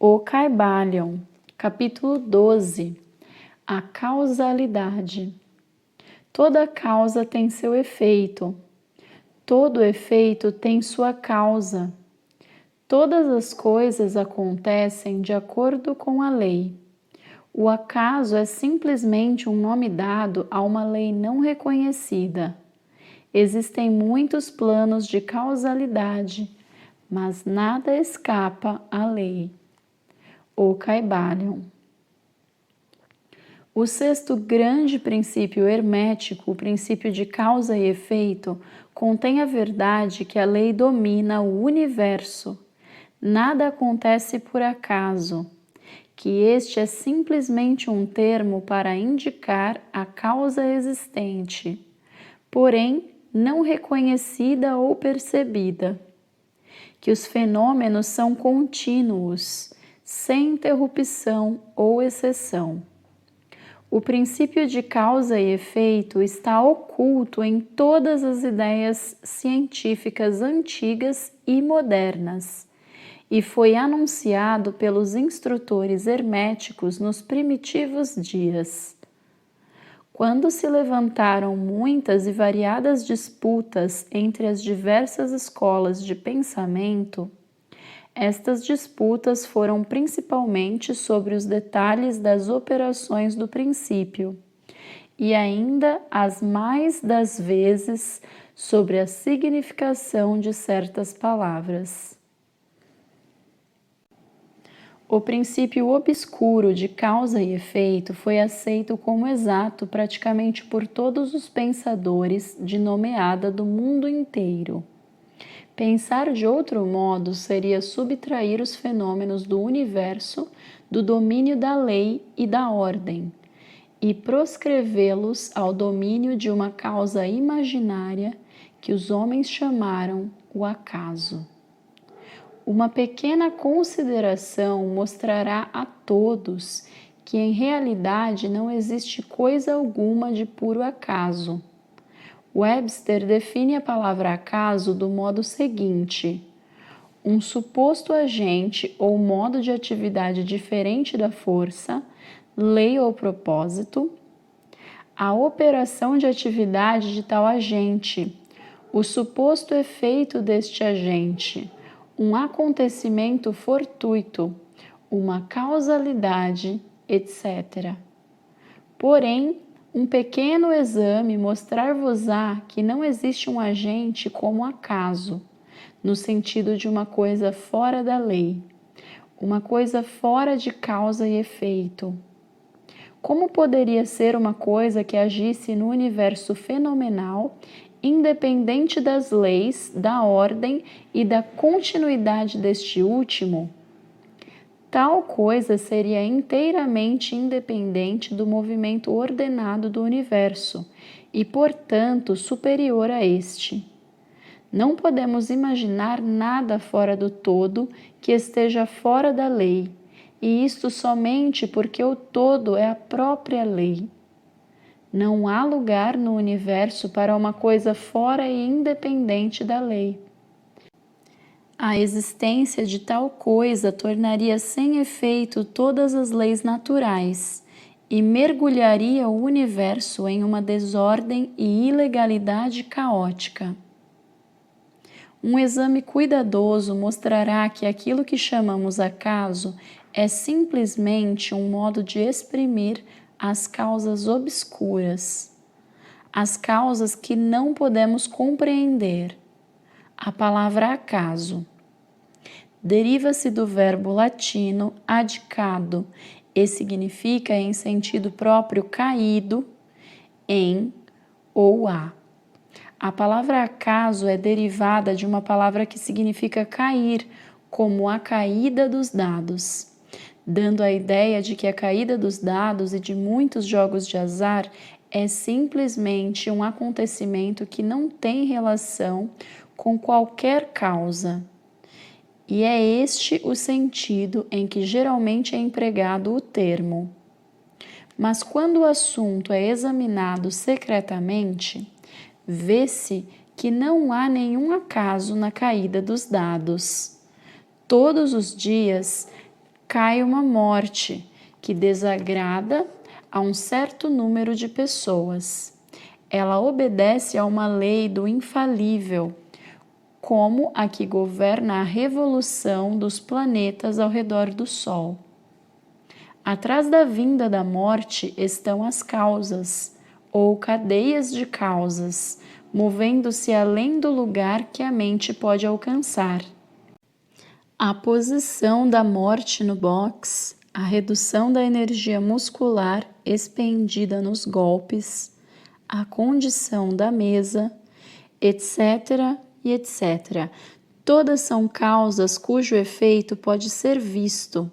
O Kybalion, capítulo 12. A causalidade. Toda causa tem seu efeito. Todo efeito tem sua causa. Todas as coisas acontecem de acordo com a lei. O acaso é simplesmente um nome dado a uma lei não reconhecida. Existem muitos planos de causalidade, mas nada escapa à lei. O Kybalion. O sexto grande princípio hermético, o princípio de causa e efeito, contém a verdade que a lei domina o universo. Nada acontece por acaso, que este é simplesmente um termo para indicar a causa existente, porém não reconhecida ou percebida, que os fenômenos são contínuos, sem interrupção ou exceção. O princípio de causa e efeito está oculto em todas as ideias científicas antigas e modernas, e foi anunciado pelos instrutores herméticos nos primitivos dias. Quando se levantaram muitas e variadas disputas entre as diversas escolas de pensamento, estas disputas foram principalmente sobre os detalhes das operações do princípio, e ainda as mais das vezes sobre a significação de certas palavras. O princípio obscuro de causa e efeito foi aceito como exato praticamente por todos os pensadores de nomeada do mundo inteiro. Pensar de outro modo seria subtrair os fenômenos do universo do domínio da lei e da ordem, e proscrevê-los ao domínio de uma causa imaginária que os homens chamaram o acaso. Uma pequena consideração mostrará a todos que em realidade não existe coisa alguma de puro acaso. Webster define a palavra acaso do modo seguinte: um suposto agente ou modo de atividade diferente da força, lei ou propósito, a operação de atividade de tal agente, o suposto efeito deste agente, um acontecimento fortuito, uma causalidade, etc. Porém, um pequeno exame mostrar-vos-á que não existe um agente como acaso, no sentido de uma coisa fora da lei, uma coisa fora de causa e efeito. Como poderia ser uma coisa que agisse no universo fenomenal, independente das leis, da ordem e da continuidade deste último? Tal coisa seria inteiramente independente do movimento ordenado do universo e, portanto, superior a este. Não podemos imaginar nada fora do todo que esteja fora da lei, e isto somente porque o todo é a própria lei. Não há lugar no universo para uma coisa fora e independente da lei. A existência de tal coisa tornaria sem efeito todas as leis naturais e mergulharia o universo em uma desordem e ilegalidade caótica. Um exame cuidadoso mostrará que aquilo que chamamos acaso é simplesmente um modo de exprimir as causas obscuras, as causas que não podemos compreender. A palavra acaso deriva-se do verbo latino adicado e significa em sentido próprio caído, em ou a. A palavra acaso é derivada de uma palavra que significa cair, como a caída dos dados, dando a ideia de que a caída dos dados e de muitos jogos de azar é simplesmente um acontecimento que não tem relação com qualquer causa. E é este o sentido em que geralmente é empregado o termo. Mas quando o assunto é examinado secretamente, vê-se que não há nenhum acaso na caída dos dados. Todos os dias cai uma morte que desagrada a um certo número de pessoas. Ela obedece a uma lei do infalível, como a que governa a revolução dos planetas ao redor do Sol. Atrás da vinda da morte estão as causas, ou cadeias de causas, movendo-se além do lugar que a mente pode alcançar. A posição da morte no box, a redução da energia muscular expendida nos golpes, a condição da mesa, etc. e etc. Todas são causas cujo efeito pode ser visto,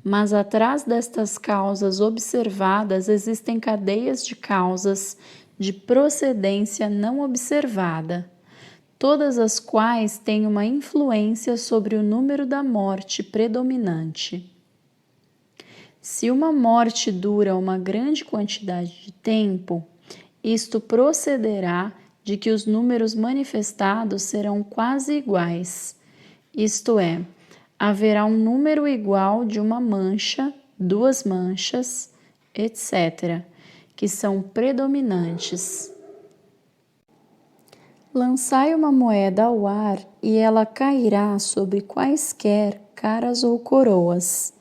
mas atrás destas causas observadas existem cadeias de causas de procedência não observada, todas as quais têm uma influência sobre o número da morte predominante. Se uma morte dura uma grande quantidade de tempo, isto procederá de que os números manifestados serão quase iguais, isto é, haverá um número igual de uma mancha, duas manchas, etc., que são predominantes. Lançai uma moeda ao ar e ela cairá sobre quaisquer caras ou coroas.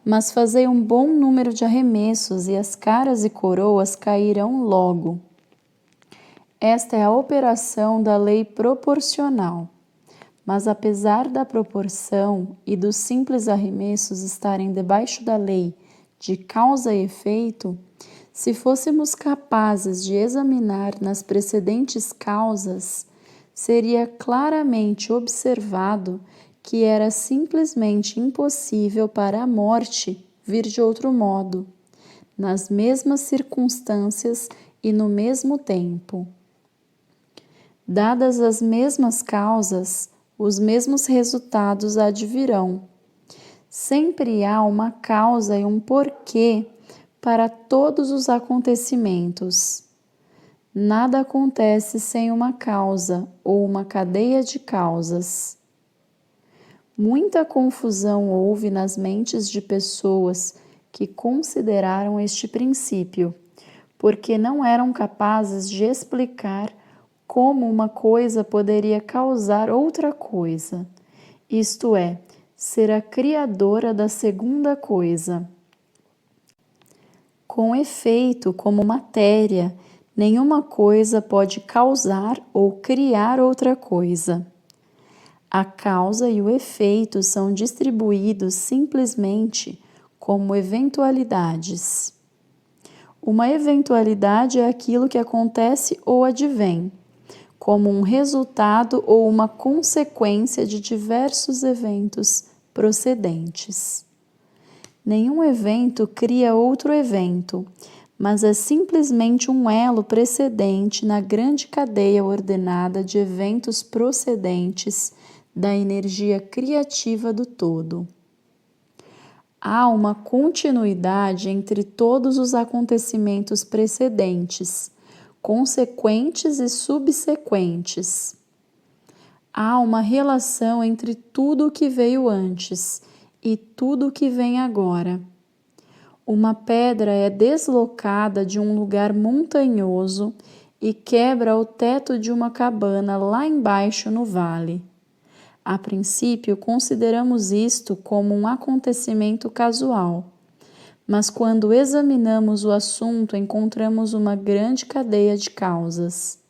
Mas fazei um bom número de arremessos e as caras e coroas cairão logo. Esta é a operação da lei proporcional. Mas apesar da proporção e dos simples arremessos estarem debaixo da lei de causa e efeito, se fôssemos capazes de examinar nas precedentes causas, seria claramente observado que era simplesmente impossível para a morte vir de outro modo, nas mesmas circunstâncias e no mesmo tempo. Dadas as mesmas causas, os mesmos resultados advirão. Sempre há uma causa e um porquê para todos os acontecimentos. Nada acontece sem uma causa ou uma cadeia de causas. Muita confusão houve nas mentes de pessoas que consideraram este princípio, porque não eram capazes de explicar como uma coisa poderia causar outra coisa, isto é, ser a criadora da segunda coisa. Com efeito, como matéria, nenhuma coisa pode causar ou criar outra coisa. A causa e o efeito são distribuídos simplesmente como eventualidades. Uma eventualidade é aquilo que acontece ou advém, como um resultado ou uma consequência de diversos eventos procedentes. Nenhum evento cria outro evento, mas é simplesmente um elo precedente na grande cadeia ordenada de eventos procedentes da energia criativa do todo. Há uma continuidade entre todos os acontecimentos precedentes, consequentes e subsequentes. Há uma relação entre tudo o que veio antes e tudo o que vem agora. Uma pedra é deslocada de um lugar montanhoso e quebra o teto de uma cabana lá embaixo no vale. A princípio, consideramos isto como um acontecimento casual, mas quando examinamos o assunto, encontramos uma grande cadeia de causas.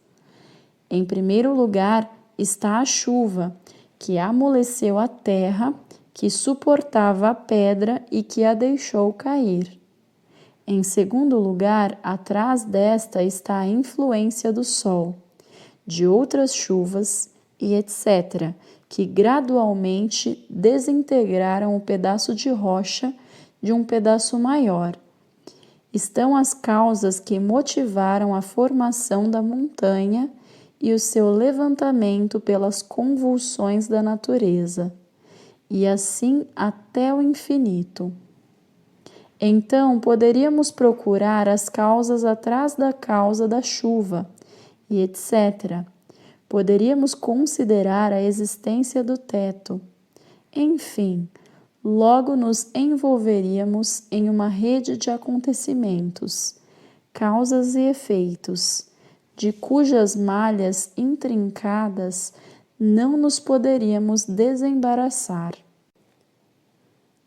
Em primeiro lugar está a chuva, que amoleceu a terra, que suportava a pedra e que a deixou cair. Em segundo lugar, atrás desta está a influência do sol, de outras chuvas e etc., que gradualmente desintegraram o pedaço de rocha de um pedaço maior. Estão as causas que motivaram a formação da montanha e o seu levantamento pelas convulsões da natureza, e assim até o infinito. Então, poderíamos procurar as causas atrás da causa da chuva, e etc. Poderíamos considerar a existência do teto. Enfim, logo nos envolveríamos em uma rede de acontecimentos, causas e efeitos, de cujas malhas intrincadas não nos poderíamos desembaraçar.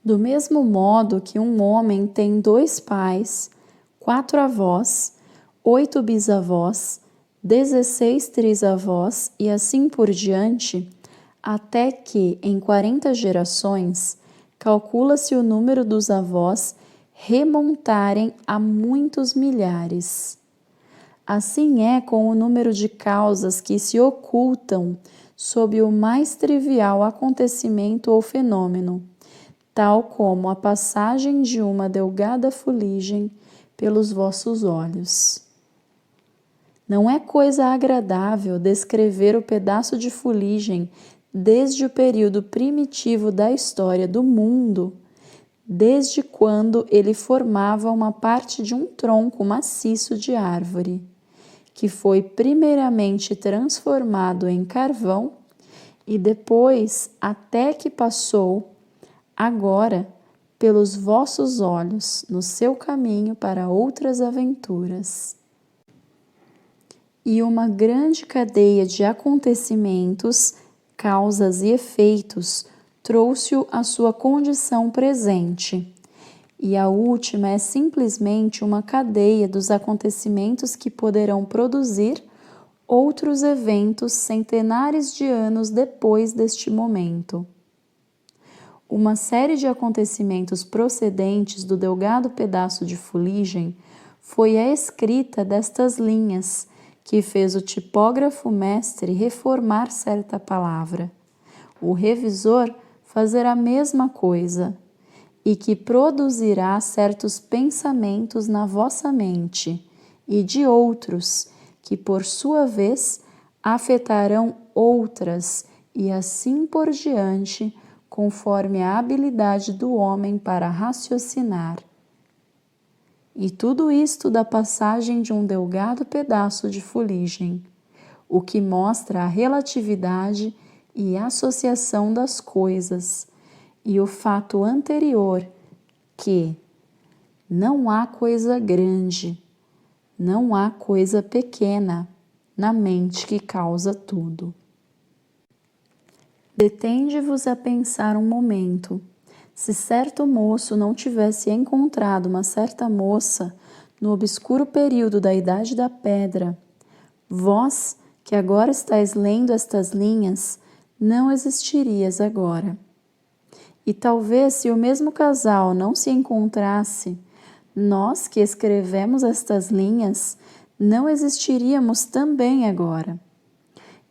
Do mesmo modo que um homem tem 2 pais, 4 avós, 8 bisavós, 16 trisavós e assim por diante, até que, em 40 gerações, calcula-se o número dos avós remontarem a muitos milhares. Assim é com o número de causas que se ocultam sob o mais trivial acontecimento ou fenômeno, tal como a passagem de uma delgada fuligem pelos vossos olhos. Não é coisa agradável descrever o pedaço de fuligem desde o período primitivo da história do mundo, desde quando ele formava uma parte de um tronco maciço de árvore, que foi primeiramente transformado em carvão e depois até que passou, agora, pelos vossos olhos, no seu caminho para outras aventuras. E uma grande cadeia de acontecimentos, causas e efeitos trouxe-o à sua condição presente. E a última é simplesmente uma cadeia dos acontecimentos que poderão produzir outros eventos centenares de anos depois deste momento. Uma série de acontecimentos procedentes do delgado pedaço de fuligem foi a escrita destas linhas, que fez o tipógrafo mestre reformar certa palavra, o revisor fazer a mesma coisa, e que produzirá certos pensamentos na vossa mente, e de outros, que por sua vez afetarão outras, e assim por diante, conforme a habilidade do homem para raciocinar. E tudo isto da passagem de um delgado pedaço de fuligem, o que mostra a relatividade e associação das coisas, e o fato anterior, que não há coisa grande, não há coisa pequena na mente que causa tudo. Detende-vos a pensar um momento. Se certo moço não tivesse encontrado uma certa moça no obscuro período da Idade da Pedra, vós, que agora estáis lendo estas linhas, não existirias agora. E talvez se o mesmo casal não se encontrasse, nós que escrevemos estas linhas não existiríamos também agora.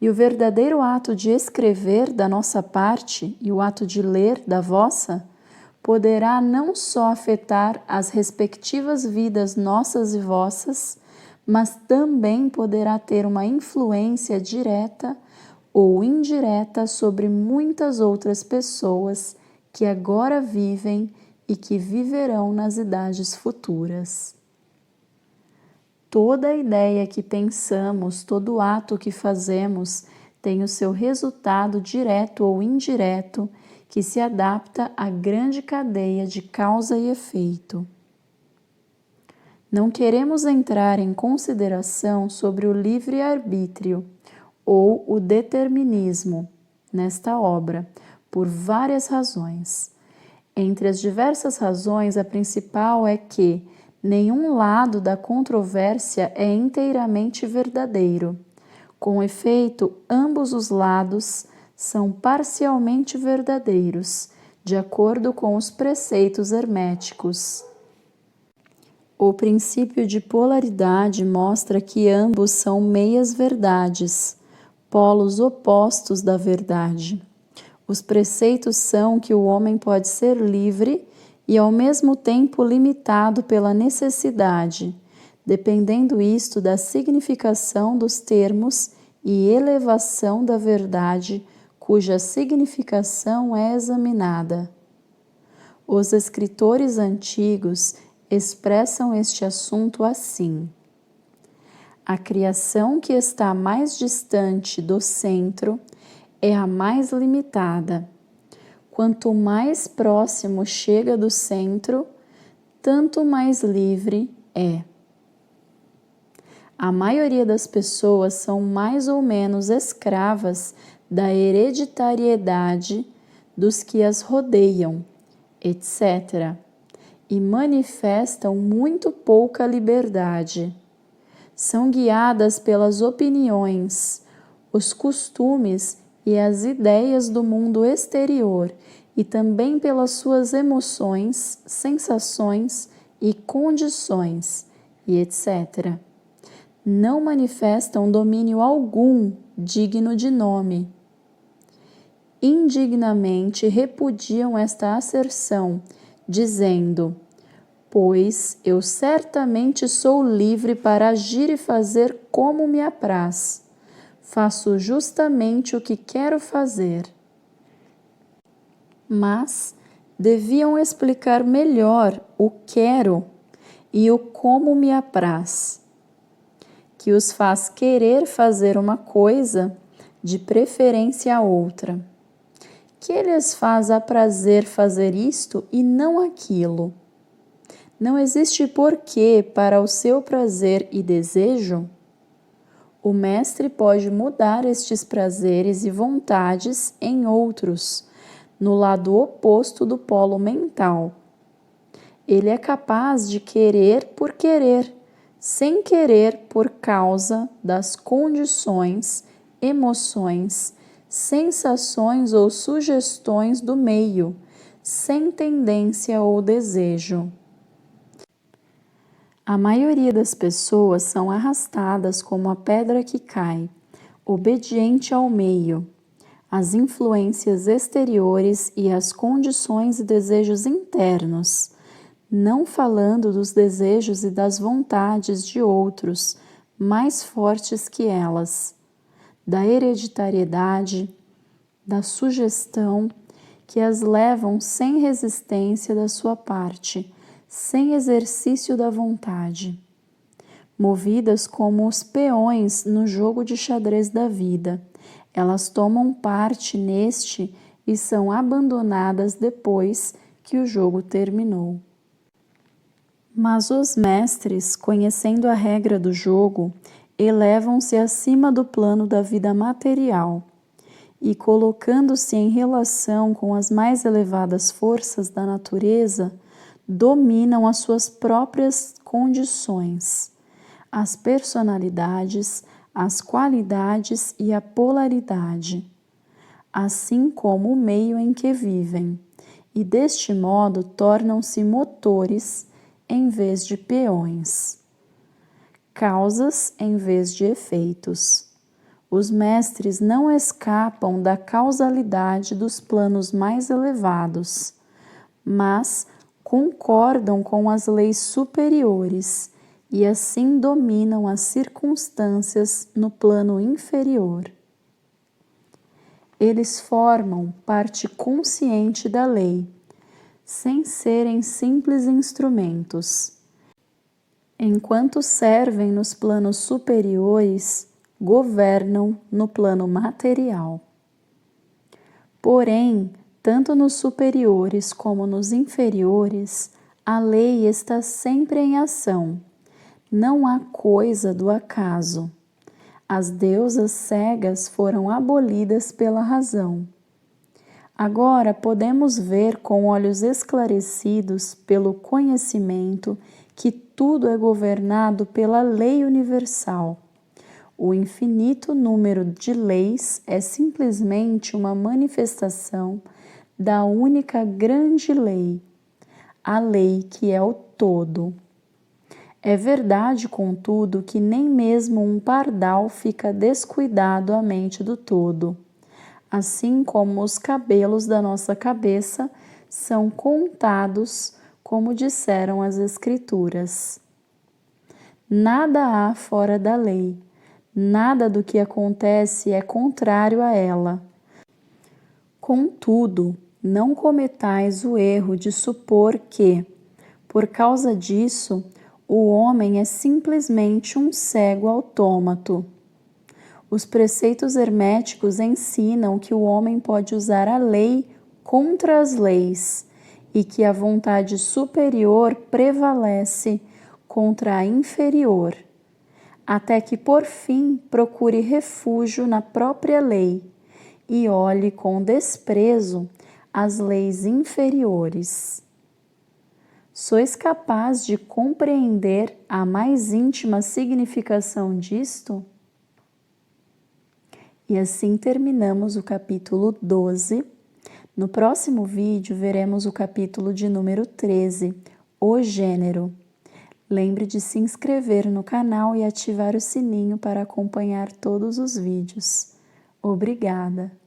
E o verdadeiro ato de escrever da nossa parte e o ato de ler da vossa poderá não só afetar as respectivas vidas nossas e vossas, mas também poderá ter uma influência direta ou indireta sobre muitas outras pessoas que agora vivem e que viverão nas idades futuras. Toda ideia que pensamos, todo ato que fazemos tem o seu resultado direto ou indireto que se adapta à grande cadeia de causa e efeito. Não queremos entrar em consideração sobre o livre-arbítrio ou o determinismo nesta obra, por várias razões. Entre as diversas razões, a principal é que nenhum lado da controvérsia é inteiramente verdadeiro. Com efeito, ambos os lados são parcialmente verdadeiros, de acordo com os preceitos herméticos. O princípio de polaridade mostra que ambos são meias-verdades, polos opostos da verdade. Os preceitos são que o homem pode ser livre e ao mesmo tempo limitado pela necessidade, dependendo isto da significação dos termos e elevação da verdade, cuja significação é examinada. Os escritores antigos expressam este assunto assim: a criação que está mais distante do centro é a mais limitada. quanto mais próximo chega do centro, tanto mais livre é. A maioria das pessoas são mais ou menos escravas da hereditariedade dos que as rodeiam, etc., e manifestam muito pouca liberdade. São guiadas pelas opiniões, os costumes e as ideias do mundo exterior e também pelas suas emoções, sensações e condições, e etc. Não manifestam domínio algum digno de nome. Indignamente repudiam esta asserção, dizendo: pois eu certamente sou livre para agir e fazer como me apraz. Faço justamente o que quero fazer. Mas deviam explicar melhor o quero e o como me apraz, que os faz querer fazer uma coisa, de preferência a outra, que lhes faz aprazer fazer isto e não aquilo. Não existe porquê para o seu prazer e desejo? O mestre pode mudar estes prazeres e vontades em outros, no lado oposto do polo mental. Ele é capaz de querer por querer, sem querer por causa das condições, emoções, sensações ou sugestões do meio, sem tendência ou desejo. A maioria das pessoas são arrastadas como a pedra que cai, obediente ao meio, às influências exteriores e às condições e desejos internos, não falando dos desejos e das vontades de outros, mais fortes que elas, da hereditariedade, da sugestão, que as levam sem resistência da sua parte, sem exercício da vontade, movidas como os peões no jogo de xadrez da vida. Elas tomam parte neste e são abandonadas depois que o jogo terminou. Mas os mestres, conhecendo a regra do jogo, elevam-se acima do plano da vida material e, colocando-se em relação com as mais elevadas forças da natureza, dominam as suas próprias condições, as personalidades, as qualidades e a polaridade, assim como o meio em que vivem, e deste modo tornam-se motores em vez de peões, causas em vez de efeitos. Os mestres não escapam da causalidade dos planos mais elevados, mas concordam com as leis superiores e assim dominam as circunstâncias no plano inferior. Eles formam parte consciente da lei, sem serem simples instrumentos. Enquanto servem nos planos superiores, governam no plano material. Porém, tanto nos superiores como nos inferiores, a lei está sempre em ação. Não há coisa do acaso. As deusas cegas foram abolidas pela razão. Agora podemos ver com olhos esclarecidos pelo conhecimento que tudo é governado pela lei universal. O infinito número de leis é simplesmente uma manifestação da única grande lei, a lei que é o todo. É verdade, contudo, que nem mesmo um pardal fica descuidado à mente do todo, assim como os cabelos da nossa cabeça são contados, como disseram as Escrituras. Nada há fora da lei, nada do que acontece é contrário a ela. Contudo, não cometais o erro de supor que, por causa disso, o homem é simplesmente um cego autômato. Os preceitos herméticos ensinam que o homem pode usar a lei contra as leis e que a vontade superior prevalece contra a inferior, até que por fim procure refúgio na própria lei e olhe com desprezo as leis inferiores. Sois capaz de compreender a mais íntima significação disto? E assim terminamos o capítulo 12. No próximo vídeo veremos o capítulo de número 13, o gênero. Lembre de se inscrever no canal e ativar o sininho para acompanhar todos os vídeos. Obrigada!